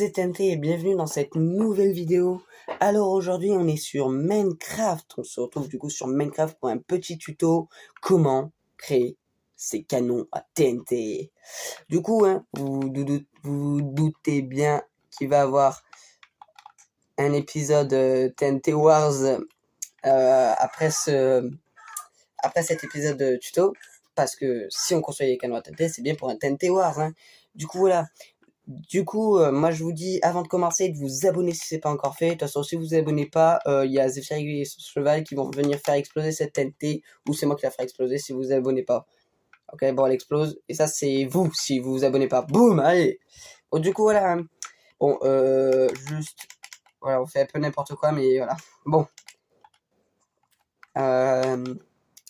c'est TNT et bienvenue dans cette nouvelle vidéo. Alors aujourd'hui on est sur Minecraft, on se retrouve du coup sur Minecraft pour un petit tuto comment créer ces canons à TNT. Du coup vous doutez bien qu'il va y avoir un épisode TNT Wars après cet épisode de tuto, parce que si on construit des canons à TNT c'est bien pour un TNT Wars hein. Du coup voilà. Moi je vous dis avant de commencer de vous abonner si c'est pas encore fait. De toute façon, si vous vous abonnez pas, il y a Zephyr et son cheval qui vont venir faire exploser cette TNT, ou c'est moi qui la ferai exploser si vous vous abonnez pas. Ok, bon, elle explose, et ça c'est vous si vous vous abonnez pas. Boum, allez. Bon, du coup, voilà. Bon, voilà, on fait un peu n'importe quoi, mais voilà. Bon.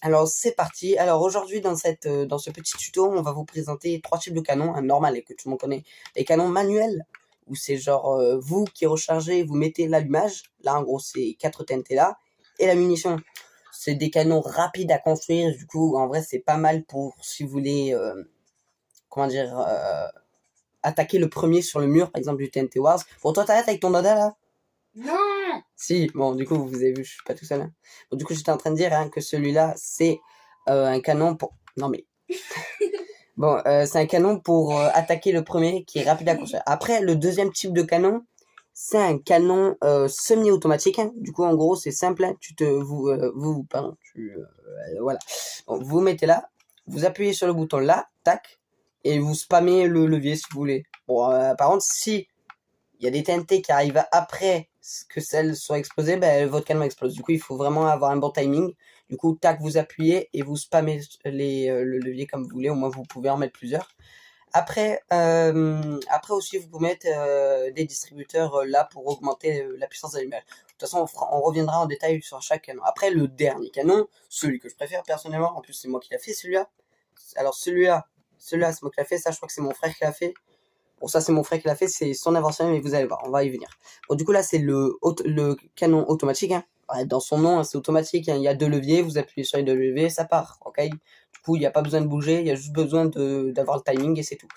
Alors c'est parti. Alors aujourd'hui dans ce petit tuto, on va vous présenter 3 types de canons, un normal et que tout le monde connaît, les canons manuels où c'est genre vous qui rechargez, vous mettez l'allumage, là en gros c'est 4 TNT là, et la munition. C'est des canons rapides à construire, du coup en vrai c'est pas mal pour si vous voulez attaquer le premier sur le mur par exemple du TNT Wars. Bon, toi t'arrêtes avec ton dada là? Non. Si, bon, du coup, vous avez vu, je suis pas tout seul. Hein. Bon, du coup, j'étais en train de dire que celui-là, c'est un canon pour... Non, mais... Bon, c'est un canon pour attaquer le premier qui est rapide à construire. Après, le deuxième type de canon, c'est un canon semi-automatique. Hein. Du coup, en gros, c'est simple. Hein. Voilà. Bon, vous mettez là, vous appuyez sur le bouton là, tac, et vous spammez le levier si vous voulez. Bon, par contre, si il y a des TNT qui arrivent après que celles soient explosées, ben, votre canon explose. Du coup, il faut vraiment avoir un bon timing. Du coup, tac, vous appuyez et vous spammez le levier comme vous voulez. Au moins, vous pouvez en mettre plusieurs. Après aussi, vous pouvez mettre des distributeurs là pour augmenter la puissance d'allumage. De toute façon, on reviendra en détail sur chaque canon. Après, le dernier canon, celui que je préfère personnellement, en plus c'est moi qui l'ai fait celui-là. Alors celui-là c'est moi qui l'ai fait, ça je crois que c'est mon frère qui l'a fait. Bon, ça, c'est mon frère qui l'a fait, c'est son invention, mais vous allez voir, on va y venir. Bon, du coup, là, c'est le canon automatique. Hein. Ouais, dans son nom, hein, c'est automatique. Hein. Il y a 2 leviers, vous appuyez sur les 2 leviers, ça part. Ok. Du coup, il n'y a pas besoin de bouger, il y a juste besoin d'avoir le timing et c'est tout.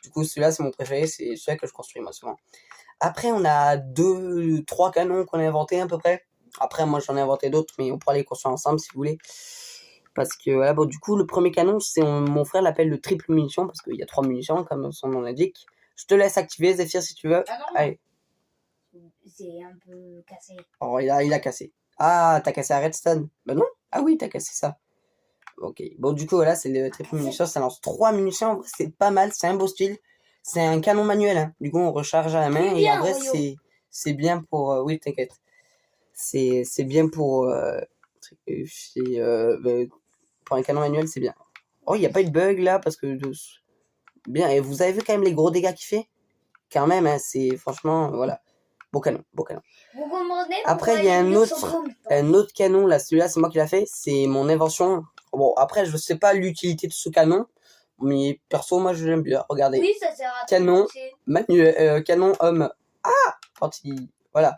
Du coup, celui-là, c'est mon préféré, c'est celui que je construis, moi, souvent. Après, on a 3 canons qu'on a inventés à peu près. Après, moi, j'en ai inventé d'autres, mais on pourra les construire ensemble si vous voulez. Parce que, voilà, bon, du coup, le premier canon, mon frère l'appelle le triple munition, parce qu'il y a 3 munitions, comme son nom l'indique. Je te laisse activer, Zephyr, si tu veux. Ah non. Allez. C'est un peu cassé. Oh, il a cassé. Ah, t'as cassé la redstone. Bah non. Ah oui, t'as cassé ça. Ok. Bon, du coup, voilà, c'est le triple munition. Ça lance 3 munitions. En vrai, c'est pas mal. C'est un beau style. C'est un canon manuel. Hein. Du coup, on recharge à la main. Et en vrai, c'est bien pour... oui, t'inquiète. C'est bien pour... pour un canon manuel, c'est bien. Oh, il n'y a pas eu de bug là, parce que... Bien, et vous avez vu quand même les gros dégâts qu'il fait? Quand même, hein, c'est franchement... Voilà. Beau canon, beau canon. Vous comprenez? Après, il y a un autre canon, là, celui-là, c'est moi qui l'ai fait, c'est mon invention. Bon, après, je sais pas l'utilité de ce canon, mais perso, moi, je l'aime bien. Regardez. Oui, ça sert à canon manuel, canon homme. Ah! Voilà.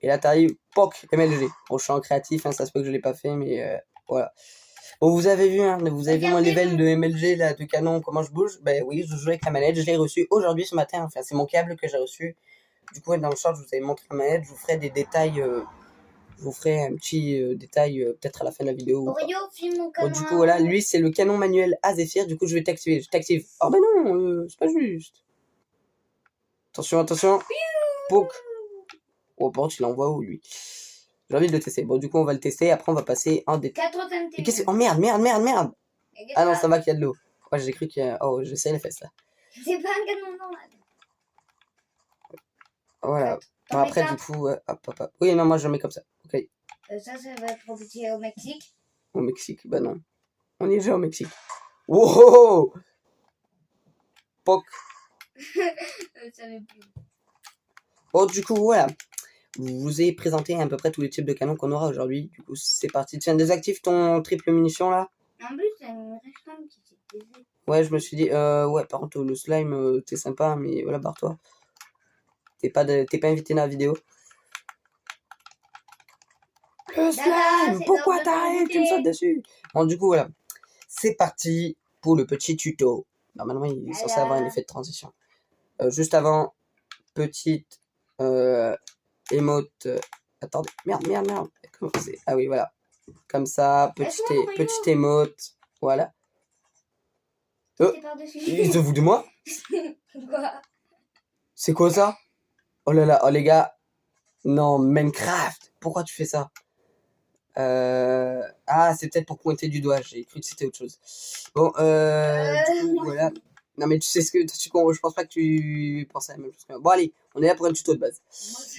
Et là, t'arrives, POC, MLG. Bon, je suis en créatif, hein, ça se peut que je l'ai pas fait, mais voilà. Bon, vous avez vu, hein, mon level de MLG, là, de canon, comment je bouge? Ben oui, je joue avec la manette, je l'ai reçu aujourd'hui, ce matin, enfin, c'est mon câble que j'ai reçu. Du coup, dans le short, je vous avais montré la manette, je vous ferai des détails, je vous ferai un petit détail peut-être à la fin de la vidéo. Bon, du coup, voilà, lui, c'est le canon manuel à Zephyr, du coup, je vais t'activer, je t'active. Oh, ben non, c'est pas juste. Attention, attention. Pouk. Oh, bon, tu l'envoies où, lui? J'ai envie de le tester. Bon, du coup, on va le tester, après, on va passer en détail. Mais qu'est-ce que... Oh, merde. Ah non, ça va qu'il y a de l'eau. Ouais, j'ai cru qu'il y a... Oh, je sais les fesses, là. C'est pas un canon normal. Voilà. Bon, après, du coup, hop. Oui, non, moi, je le mets comme ça. Ok. Ça va être profité au Mexique. Au Mexique, bah non. On est déjà au Mexique. Wow! Poc. Bon, du coup, voilà. Je vous ai présenté à peu près tous les types de canons qu'on aura aujourd'hui. Du coup, c'est parti. Tiens, désactive ton triple munition, là. En plus, c'est une réclame qui s'est baisée. Ouais, je me suis dit, ouais, par contre, le slime, t'es sympa, mais voilà, barre-toi. T'es pas invité dans la vidéo. Le slime, pourquoi t'arrêtes? Tu me sautes dessus. Bon, du coup, voilà. C'est parti pour le petit tuto. Normalement, il est censé avoir un effet de transition. Juste avant, petite émote. Attendez, merde. Comment c'est? Ah oui, voilà. Comme ça, petite émote. Voilà. C'est par-dessus. Il se fout de moi? Quoi? C'est quoi ça? Oh là là, oh les gars. Non, Minecraft. Pourquoi tu fais ça? Ah, c'est peut-être pour pointer du doigt. J'ai cru que c'était autre chose. Bon, du coup, voilà. Non, mais tu sais ce que je pense pas que tu pensais à la même chose que moi. Bon, allez, on est là pour un tuto de base.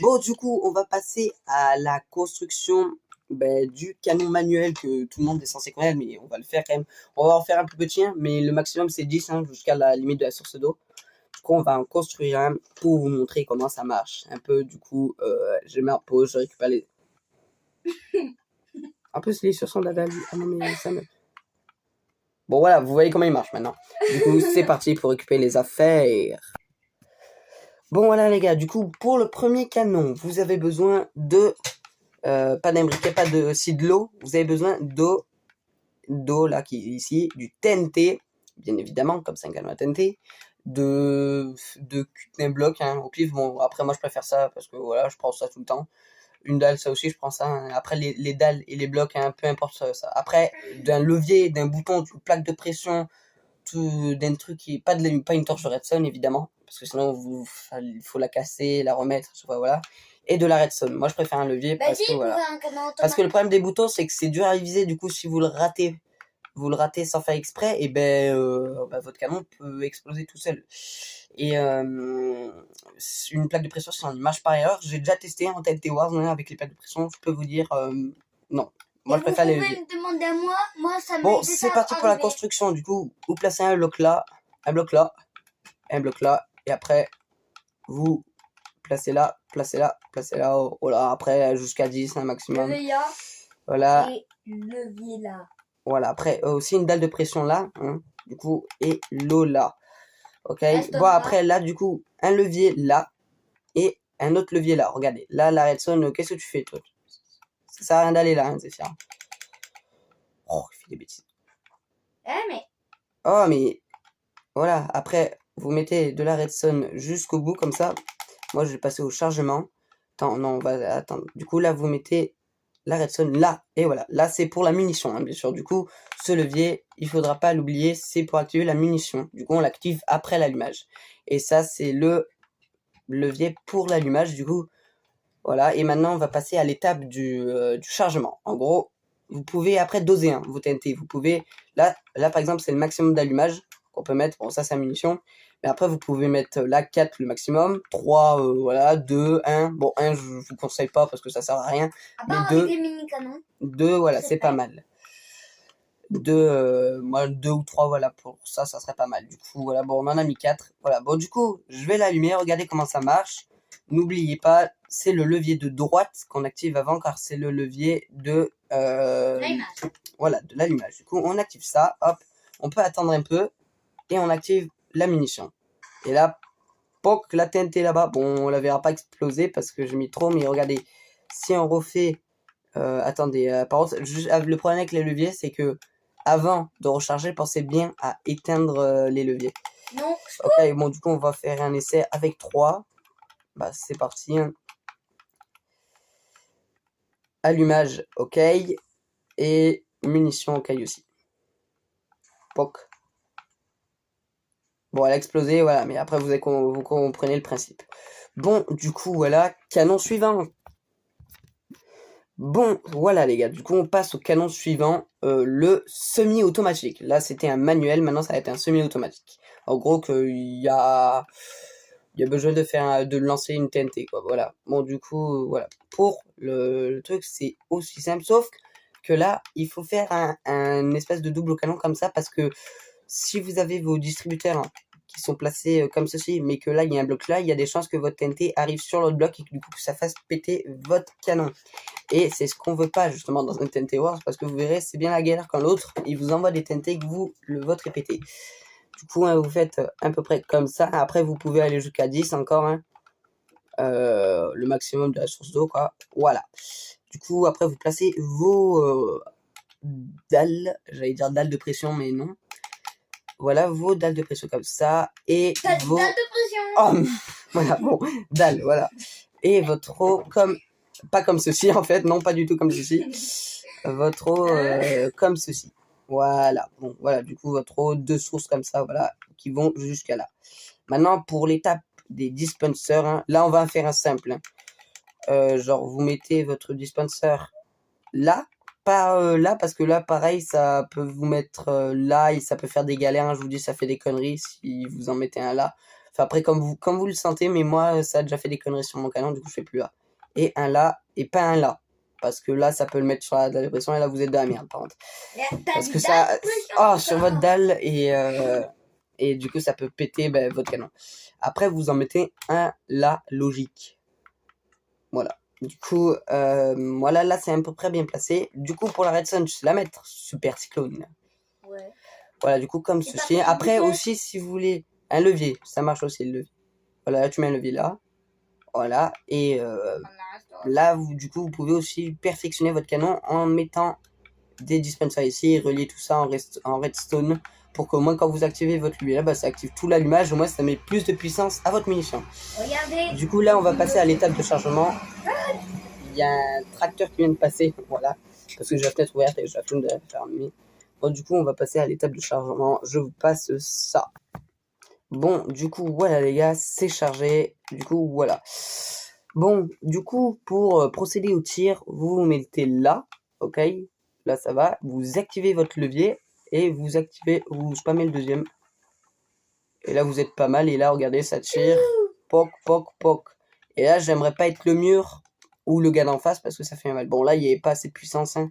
Bon, du coup, on va passer à la construction du canon manuel que tout le monde est censé connaître, mais on va le faire quand même. On va en faire un plus petit, hein, mais le maximum c'est 10 hein, jusqu'à la limite de la source d'eau. Du coup, on va en construire un pour vous montrer comment ça marche. Un peu, du coup, je mets en pause, je récupère les. Un peu, c'est sur son dada, lui. Ah non, mais ça me. Bon, voilà, vous voyez comment il marche maintenant. Du coup, c'est parti pour récupérer les affaires. Bon, voilà, les gars. Du coup, pour le premier canon, vous avez besoin de. Pas d'un briquet, pas de. Si de l'eau, vous avez besoin d'eau, là, qui est ici. Du TNT, bien évidemment, comme c'est un canon à TNT. D'un bloc, hein, au pif. Bon, après, moi, je préfère ça parce que voilà, je prends ça tout le temps. Une dalle, ça aussi, je prends ça. Hein. Après, les dalles et les blocs, hein, peu importe ça. Après, d'un levier, d'un bouton, d'une plaque de pression, d'un truc qui pas une torche redstone, évidemment, parce que sinon, il faut la casser, la remettre, voilà. Et de la redstone. Moi, je préfère un levier parce que voilà. Parce que le problème des boutons, c'est que c'est dur à viser. Du coup, si vous le ratez sans faire exprès, et votre canon peut exploser tout seul. Et une plaque de pression, ça ne marche pas erreur. J'ai déjà testé en TNT Wars avec les plaques de pression. Je peux vous dire non. Moi, je préfère les leviers. Me demander à moi ça bon, c'est parti pour la construction. Du coup, vous placez un bloc là, un bloc là, et après, vous placez là. Oh là, après, jusqu'à 10, un maximum. Levier là. Voilà. Et levier là. Voilà, après, aussi une dalle de pression là, hein, du coup, et l'eau là. Ok, bon, après, là, du coup, un levier là, et un autre levier là. Regardez, là, la redstone, qu'est-ce que tu fais, toi? Ça sert à rien d'aller là, hein, c'est sûr. Oh, il fait des bêtises. Mais... Oh, mais, voilà, après, vous mettez de la redstone jusqu'au bout, comme ça. Moi, je vais passer au chargement. Attends, non, on va attendre. Du coup, là, vous mettez la redstone là, et voilà, là c'est pour la munition, hein, bien sûr. Du coup, ce levier, il faudra pas l'oublier, c'est pour activer la munition. Du coup, on l'active après l'allumage. Et ça, c'est le levier pour l'allumage, du coup, voilà. Et maintenant, on va passer à l'étape du chargement. En gros, vous pouvez après doser vos TNT. Vous pouvez, là par exemple, c'est le maximum d'allumage qu'on peut mettre. Bon, ça, c'est la munition. Mais après, vous pouvez mettre là 4 le maximum, 3, voilà, 2, 1. Bon, 1, je vous conseille pas parce que ça sert à rien. Mais 2, voilà, c'est pas mal. 2, moi, 2 ou 3, voilà, pour ça serait pas mal. Du coup, voilà, bon, on en a mis 4. Voilà, bon, du coup, je vais l'allumer, regardez comment ça marche. N'oubliez pas, c'est le levier de droite qu'on active avant, car c'est le levier de... voilà, de l'allumage. Du coup, on active ça, hop, on peut attendre un peu, et on active la munition. Et là, poc, la TNT là-bas, bon, on la verra pas exploser parce que j'ai mis trop, mais regardez, si on refait, attendez, par contre, le problème avec les leviers, c'est que avant de recharger, pensez bien à éteindre les leviers. Non. Ok, bon, du coup, on va faire un essai avec 3. Bah, c'est parti. Hein. Allumage, ok. Et munitions, ok aussi. Poc. Bon, elle a explosé, voilà, mais après, vous comprenez le principe. Bon, du coup, voilà, canon suivant. Bon, voilà les gars, du coup, on passe au canon suivant, le semi-automatique. Là, c'était un manuel, maintenant, ça va être un semi-automatique. En gros, il y a besoin de lancer une TNT, quoi, voilà. Bon, du coup, voilà. Pour le truc, c'est aussi simple, sauf que là, il faut faire un espèce de double canon comme ça, parce que si vous avez vos distributeurs qui sont placés comme ceci, mais que là, il y a un bloc là, il y a des chances que votre TNT arrive sur l'autre bloc et que du coup, ça fasse péter votre canon. Et c'est ce qu'on veut pas, justement, dans un TNT Wars, parce que vous verrez, c'est bien la galère quand l'autre, il vous envoie des TNT et que le vôtre est pété. Du coup, hein, vous faites à peu près comme ça. Après, vous pouvez aller jusqu'à 10 encore, hein. Le maximum de la source d'eau, quoi. Voilà. Du coup, après, vous placez vos dalles, j'allais dire dalles de pression, mais non. Voilà, vos dalles de pression comme ça. Et Dalles de pression. Oh, Voilà, bon, dalle, voilà. Et votre eau pas comme ceci en fait, non pas du tout comme ceci. Votre eau comme ceci. Voilà, bon, voilà, du coup votre eau, 2 sources comme ça, voilà, qui vont jusqu'à là. Maintenant pour l'étape des dispensers, hein, là on va faire un simple. Hein. Genre vous mettez votre dispenser là, pas là, parce que là pareil ça peut vous mettre là et ça peut faire des galères, hein, je vous dis ça fait des conneries si vous en mettez un là. Enfin après comme vous le sentez, mais moi ça a déjà fait des conneries sur mon canal, du coup je fais plus là. Et un là et pas un là. Parce que là ça peut le mettre sur la dépression et là vous êtes dans la merde par contre. Parce que ça sur votre dalle et du coup ça peut péter votre canon. Après vous en mettez un là logique. Voilà. Du coup, voilà, là c'est à peu près bien placé. Du coup, pour la redstone, tu sais la mettre. Super cyclone. Ouais. Voilà, du coup, comme C'est ceci. pas très Après, bien. aussi, si vous voulez un levier, ça marche aussi le levier. Voilà, là tu mets un levier là. Voilà. Et là, du coup, vous pouvez aussi perfectionner votre canon en mettant des dispensers ici, relier tout ça en redstone. Pour qu'au moins, quand vous activez votre levier là, ça active tout l'allumage. Au moins, ça met plus de puissance à votre munition. Regardez. Du coup, là, on va passer à l'étape de chargement. Il y a un tracteur qui vient de passer, voilà, parce que j'ai la fenêtre ouverte et j'ai la flemme de la fermer. Bon, du coup, on va passer à l'étape de chargement. Je vous passe ça. Bon, du coup, voilà les gars, c'est chargé. Du coup, voilà. Bon, du coup, pour procéder au tir, vous vous mettez là, ok? Là, ça va. Vous activez votre levier et vous spammez le deuxième. Et là, vous êtes pas mal. Et là, regardez, ça tire. Poc, poc, poc. Et là, j'aimerais pas être le mur ou le gars d'en face parce que ça fait mal. Bon, là, il n'y avait pas assez de puissance. Hein.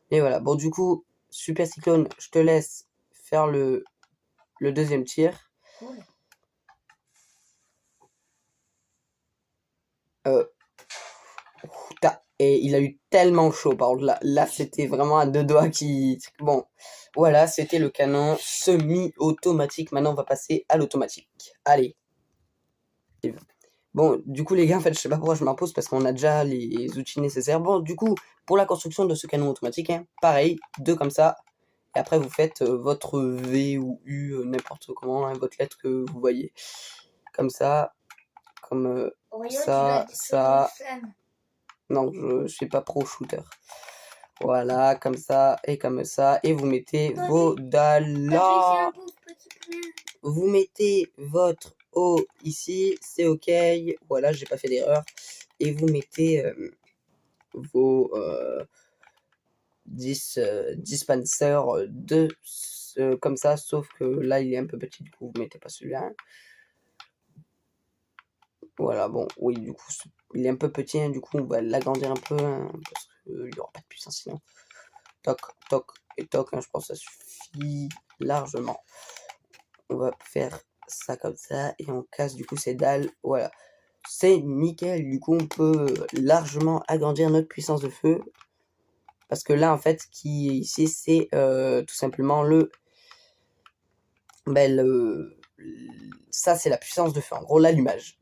Et voilà. Bon, du coup, Super Cyclone, je te laisse faire le deuxième tir. Cool. Et il a eu tellement chaud, par contre. Là c'était vraiment à 2 doigts qui... Bon, voilà, c'était le canon semi-automatique. Maintenant, on va passer à l'automatique. Allez. Bon, du coup, les gars, en fait, je sais pas pourquoi je m'impose parce qu'on a déjà les outils nécessaires. Bon, du coup, pour la construction de ce canon automatique, hein, pareil, 2 comme ça. Et après, vous faites votre V ou U, n'importe comment, hein, votre lettre que vous voyez. Comme ça, comme ça, ça. Non, je suis pas pro shooter. Voilà, comme ça et comme ça. Et vous mettez vos dalles là. Vous mettez votre eau ici, c'est ok. Voilà, j'ai pas fait d'erreur. Et vous mettez vos 10 dispensers comme ça, sauf que là il est un peu petit, du coup vous mettez pas celui-là. Voilà, bon, oui, du coup il est un peu petit, hein, du coup on va l'agrandir un peu, hein, parce qu'il n'y aura pas de puissance sinon. Toc, toc et toc, hein, je pense que ça suffit largement. On va faire ça comme ça et on casse du coup ces dalles, voilà. C'est nickel, du coup on peut largement agrandir notre puissance de feu. Parce que là en fait, ce qui est ici, c'est tout simplement ça c'est la puissance de feu, en gros l'allumage.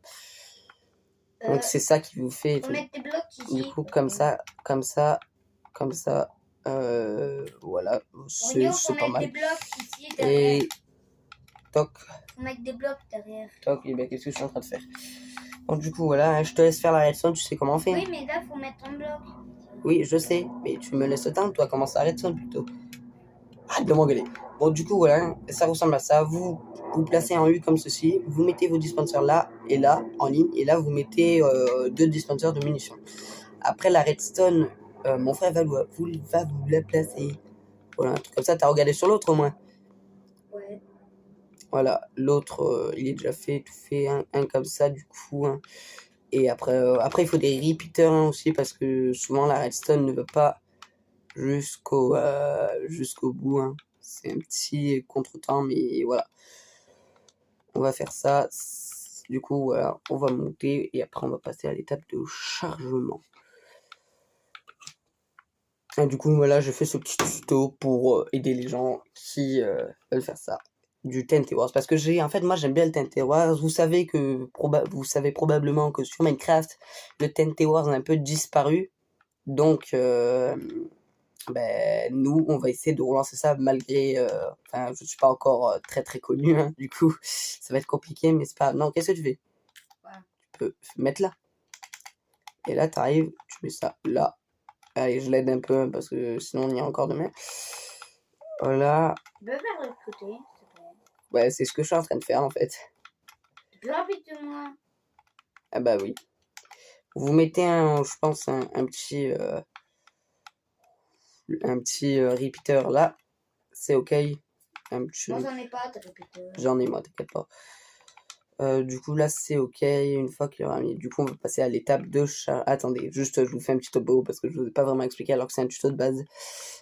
Donc c'est ça qui vous fait... Faut mettre des blocs ici. Du coup comme ça, comme ça, comme ça, voilà, c'est pas mal. Des blocs ici derrière. Et toc, Faut mettre des blocs derrière. toc, et bien qu'est-ce que je suis en train de faire? Donc du coup voilà, hein, je te laisse faire la redstone, tu sais comment on fait. Oui, mais là faut mettre un bloc. Oui, je sais, mais tu me laisses le temps, toi commence la redstone plutôt. Arrête de m'engueuler. Bon du coup voilà, ça ressemble à ça, vous placez en U comme ceci, vous mettez vos dispensers là et là en ligne, et là vous mettez 2 dispensers de munitions. Après la redstone, mon frère va vous la placer. Voilà, un truc comme ça, t'as regardé sur l'autre au moins. Ouais. Voilà, l'autre il est déjà fait, tout fait, un comme ça du coup. Hein. Et après, il faut des repeaters hein, aussi parce que souvent la redstone ne va pas jusqu'au bout. Hein. C'est un petit contretemps, mais voilà. On va faire ça. Du coup, voilà, on va monter et après on va passer à l'étape de chargement. Et du coup, voilà, j'ai fait ce petit tuto pour aider les gens qui veulent faire ça. Du TNT Wars. Parce que en fait, moi j'aime bien le TNT Wars. Vous savez probablement que sur Minecraft, le TNT Wars a un peu disparu. Donc, nous, on va essayer de relancer ça malgré... Enfin, je suis pas encore très très connu, hein, du coup, ça va être compliqué, mais c'est pas... Non, qu'est-ce que tu fais? Ouais. peux mettre là. Et là, t'arrives, tu mets ça là. Allez, je l'aide un peu parce que sinon on y a encore demain. Voilà. Tu peux faire de l'autre côté, s'il te plaît. Ouais, c'est ce que je suis en train de faire en fait. Plus rapide que moi. Ah bah oui. Vous mettez je pense, un petit repeater là. C'est ok. Un petit... Moi, j'en ai pas de répéteur. J'en ai moi, t'inquiète pas. Du coup là c'est ok une fois qu'il y aura mis. Du coup on va passer à l'étape de charge. Attendez, juste je vous fais un petit topo parce que je vous ai pas vraiment expliqué alors que c'est un tuto de base.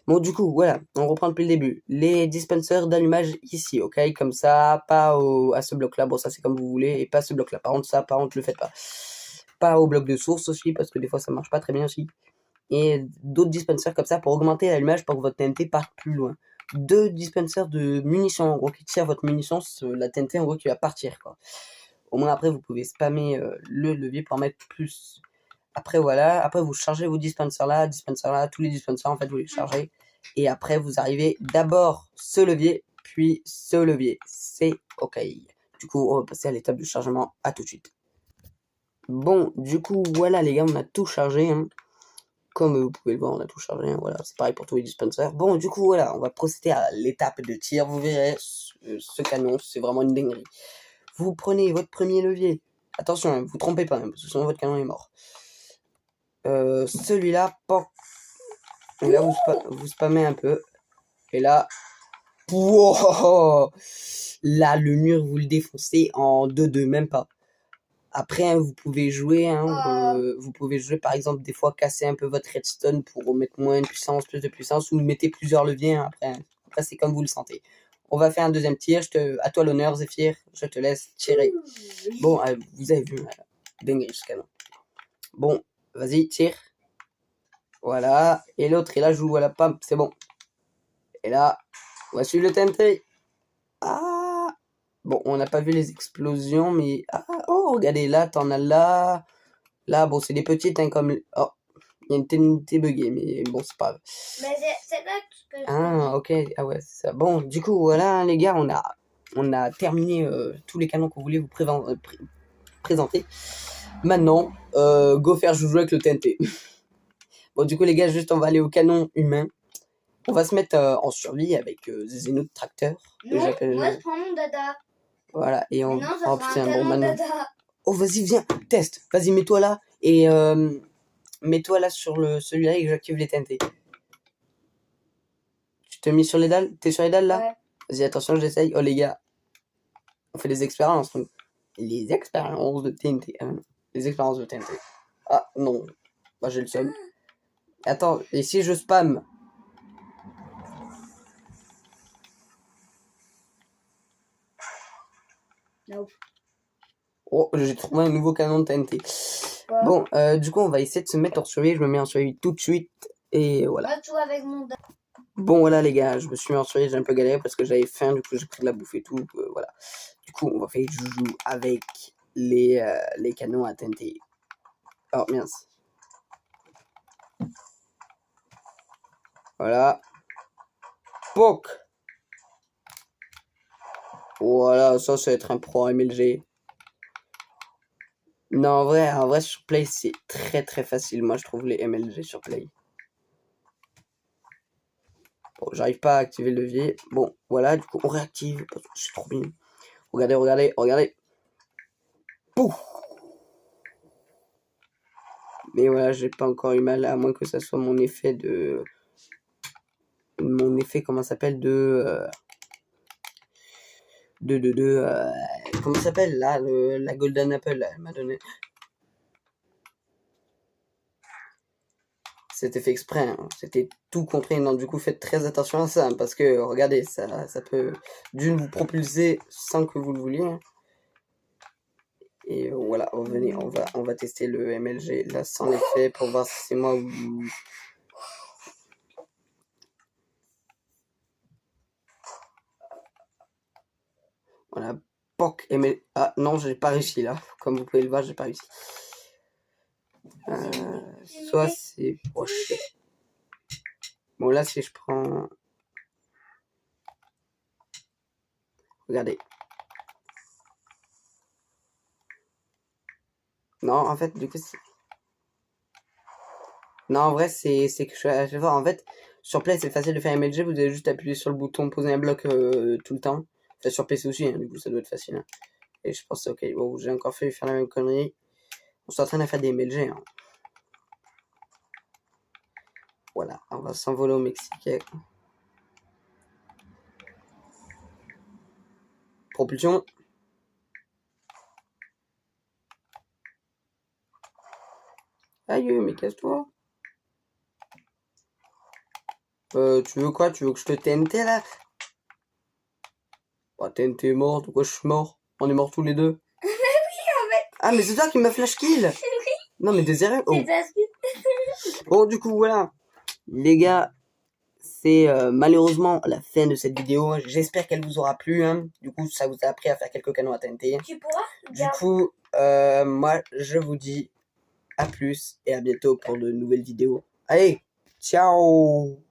Bon du coup voilà, on reprend depuis le début. Les dispensers d'allumage ici, ok, comme ça, pas à ce bloc là, bon ça c'est comme vous voulez, et pas ce bloc là. Par contre le faites pas. Pas au bloc de source aussi parce que des fois ça marche pas très bien aussi. Et d'autres dispensers comme ça pour augmenter l'allumage pour que votre TNT parte plus loin. 2 dispensers de munitions en gros qui tirent votre munition, la TNT en gros qui va partir quoi. Au moins après vous pouvez spammer le levier pour en mettre plus. Après voilà, après vous chargez vos dispensers là, tous les dispensers en fait vous les chargez. Et après vous arrivez d'abord ce levier, puis ce levier. C'est ok. Du coup on va passer à l'étape de chargement, à tout de suite. Bon du coup voilà les gars, on a tout chargé hein. Comme vous pouvez le voir, on a tout chargé, hein, voilà, c'est pareil pour tous les dispensers. Bon, du coup, voilà, on va procéder à l'étape de tir. Vous verrez, ce canon, c'est vraiment une dinguerie. Vous prenez votre premier levier. Attention, hein, vous trompez pas, hein, parce que sinon votre canon est mort. Celui-là, POC. Et là, vous spammez un peu. Et là, wow, là, le mur, vous le défoncez en 2-2, même pas. Après, hein, vous pouvez jouer, par exemple des fois casser un peu votre redstone pour mettre moins de puissance, plus de puissance, ou mettez plusieurs leviers hein, après. Après, c'est comme vous le sentez. On va faire un deuxième tir. À toi l'honneur, Zéphyr. Je te laisse tirer. Bon, vous avez vu, dingue ce canon. Bon, vas-y, tire. Voilà. Et l'autre, il la joue, voilà, pam, c'est bon. Et là, voici le TNT. Ah! Bon, on n'a pas vu les explosions, mais... Ah, oh, regardez, là, t'en as là... Là, bon, c'est des petites, hein, comme... Oh, il y a une TNT buggée, mais bon, c'est pas grave. Mais c'est là que je peux... Ah, ok, ah ouais, c'est ça. Bon, du coup, voilà, les gars, on a terminé tous les canons qu'on voulait vous présenter. Maintenant, go faire joujou avec le TNT. Bon, du coup, les gars, juste, on va aller au canon humain. On va se mettre en survie avec Zeno Tracteur. Non, moi, je prends mon dada. Voilà, et on... Mais non, ça Oh, fera putain, un bon, canon maintenant... dada. Oh, vas-y, viens, teste. Vas-y, mets-toi là. Et mets-toi là sur celui-là et j'active les TNT. Tu te mets sur les dalles? T'es sur les dalles là? Ouais. Vas-y, attention, j'essaye. Oh, les gars. On fait des expériences. Les expériences de TNT. Les expériences de TNT. Ah, non. Bah, j'ai le seum. Attends, et si je spam? Nope. Oh, j'ai trouvé un nouveau canon de TNT. Ouais. Bon, du coup, on va essayer de se mettre en survie. Je me mets en survie tout de suite. Et voilà. Moi, je joue avec mon dada. Bon, voilà, les gars. Je me suis mis en survie. J'ai un peu galéré parce que j'avais faim. Du coup, j'ai pris de la bouffe et tout. Voilà. Du coup, on va faire joujou avec les canons à TNT. Oh, mince. Voilà. Poc. Voilà, ça va être un pro MLG. Non, en vrai, sur Play, c'est très très facile. Moi, je trouve les MLG sur Play. Bon, j'arrive pas à activer le levier. Bon, voilà, du coup, on réactive. Parce que c'est trop bien. Regardez, regardez, regardez. Pouf. Mais voilà, j'ai pas encore eu mal, à moins que ça soit mon effet de... Mon effet, comment ça s'appelle, comment ça s'appelle, là, la Golden Apple, là, elle m'a donné... C'était fait exprès, hein. C'était tout compris. Non, du coup, faites très attention à ça, hein, parce que, regardez, ça peut d'une vous propulser sans que vous le vouliez. Hein. Et voilà, venez, on va tester le MLG là sans l'effet pour voir si c'est moi ou... Voilà, POC ML... Ah non, j'ai pas réussi là. Comme vous pouvez le voir, j'ai pas réussi. Soit c'est proche. Bon, là, si je prends... Regardez. Non, en fait, du coup, c'est... Non, en vrai, c'est que je vais voir. En fait, sur Play, c'est facile de faire MLG. Vous avez juste appuyer sur le bouton poser un bloc tout le temps. Enfin, sur PC aussi, hein, du coup, ça doit être facile. Hein. Et je pense, ok, bon, j'ai encore fait faire la même connerie. On s'est en train de faire des MLG. Hein. Voilà, on va s'envoler au Mexique. Propulsion. Aïe, mais casse-toi. Tu veux quoi? Tu veux que je te TNT là? Bah, TNT est mort, pourquoi je suis mort? On est morts tous les deux. Ah, mais c'est toi qui m'as flash kill! Non, mais des erreurs. Oh. Bon, du coup, voilà. Les gars, c'est malheureusement la fin de cette vidéo. J'espère qu'elle vous aura plu. Hein. Du coup, ça vous a appris à faire quelques canons à TNT. Tu pourras Du coup, moi, je vous dis à plus et à bientôt pour de nouvelles vidéos. Allez, ciao!